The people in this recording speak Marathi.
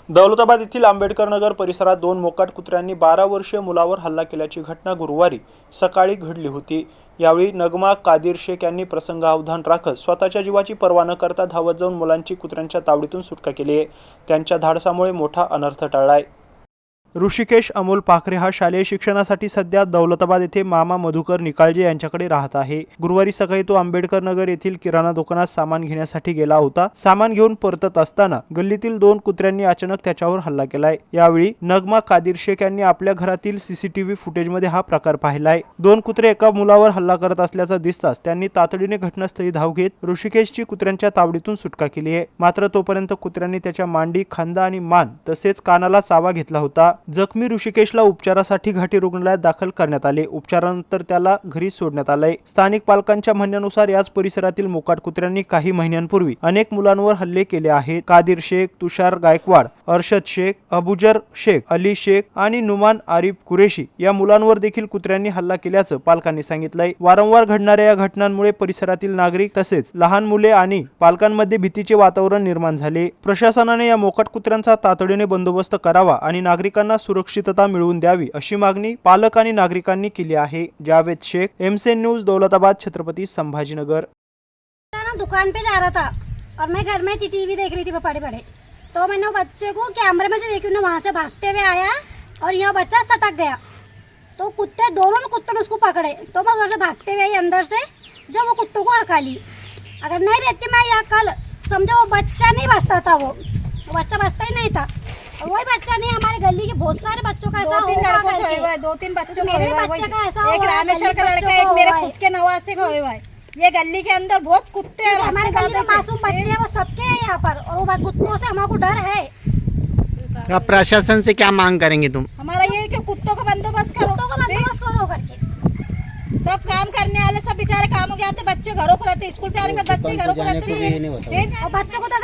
दौलताबाद येथील आंबेडकर नगर परिसरात दोन मोकाट कुत्र्यांनी 12 वर्षीय मुलावर हल्ला केल्याची घटना गुरुवारी सकाळी घडली होती। यावेळी नगमा कादिर शेख यांनी प्रसंगावधान राखत स्वतःच्या जीवाची पर्वा न करता धावत जाऊन मुलांची कुत्र्यांच्या तावडीतून सुटका केली आहे। त्यांच्या धाडसामुळे मोठा अनर्थ टळलाय। ऋषिकेश अमोल पाखरे हा शालेय शिक्षणासाठी सध्या दौलताबाद येथे मामा मधुकर निकाळजे यांच्याकडे राहत आहे। गुरुवारी सकाळी तो आंबेडकर नगर येथील किराणा दुकानात सामान घेण्यासाठी गेला होता। सामान घेऊन परतत असताना गल्लीतील दोन कुत्र्यांनी अचानक त्याच्यावर हल्ला केलाय। यावेळी नगमा कादिर शेख यांनी आपल्या घरातील सीसीटीव्ही फुटेजमध्ये हा प्रकार पाहिलाय। दोन कुत्रे एका मुलावर हल्ला करत असल्याचं दिसताच त्यांनी तातडीने घटनास्थळी धाव घेत ऋषिकेशची कुत्र्यांच्या तावडीतून सुटका केली आहे। मात्र तोपर्यंत कुत्र्यांनी त्याच्या मांडी, खांदा आणि मान तसेच कानाला चावा घेतला होता। जखमी ऋषिकेशला उपचारासाठी घाटी रुग्णालयात दाखल करण्यात आले। उपचारानंतर त्याला घरी सोडण्यात आले। स्थानिक पालकांच्या म्हणण्यानुसार याच परिसरातील मोकाट कुत्र्यांनी काही महिन्यांपूर्वी अनेक मुलांवर हल्ले केले आहेत। कादिर शेख, तुषार गायकवाड, अर्शद शेख, अबुजर शेख, अली शेख आणि नुमान आरिफ कुरेशी या मुलांवर देखील कुत्र्यांनी हल्ला केल्याचं पालकांनी सांगितलंय। वारंवार घडणाऱ्या या घटनांमुळे परिसरातील नागरिक तसेच लहान मुले आणि पालकांमध्ये भीतीचे वातावरण निर्माण झाले। प्रशासनाने या मोकाट कुत्र्यांचा तातडीने बंदोबस्त करावा आणि नागरिकांना सुरक्षितता मिळवून द्यावी अशी मागणी पालक आणि नागरिकांनी केली आहे। Javed Shaikh, MC news, Daulatabad, Chhatrapati Sambhajinagar. दुकान पे जा रहा था और मैं घर में टीवी देख रही थी पड़े पड़े, तो मैंने बच्चे को कैमरे में से देखी, ना वहाँ से भागते हुए आया और यहाँ बच्चा सटक गया। तो दोनों कुत्ते ने उसको पकड़े, तो मैं उधर से भागते हुए आई अंदर से, जो वो कुत्तों को हका ली। अगर नहीं रहती मैं यहाँ कल, समझो वो बच्चा नहीं बचता था, वो बच्चा बचता ही नहीं था। वही बच्चा नहीं, हमारे गली के बहुत सारे बच्चों का ऐसा होगा, दो तीन बच्चों मेरे बच्चे का ऐसा हुआ, एक रामेश्वर का लड़का, एक मेरे खुद के नवासे का हुआ है। ये गली के अंदर बहुत कुत्ते हैं, हमारे गली में मासूम बच्चे हैं, वो सबके हैं यहाँ पर, और वो कुत्तों से हमको डर है। अब प्रशासन से क्या मांग करेंगे तुम? हमारा ये है कि कुत्तों का बंदोबस्त करो, करके सब काम करने वाले सब बेचारे कामों के आते, बच्चे घरों को रहते, स्कूल से आने में बच्चे घरों को रहते, और बच्चों को तो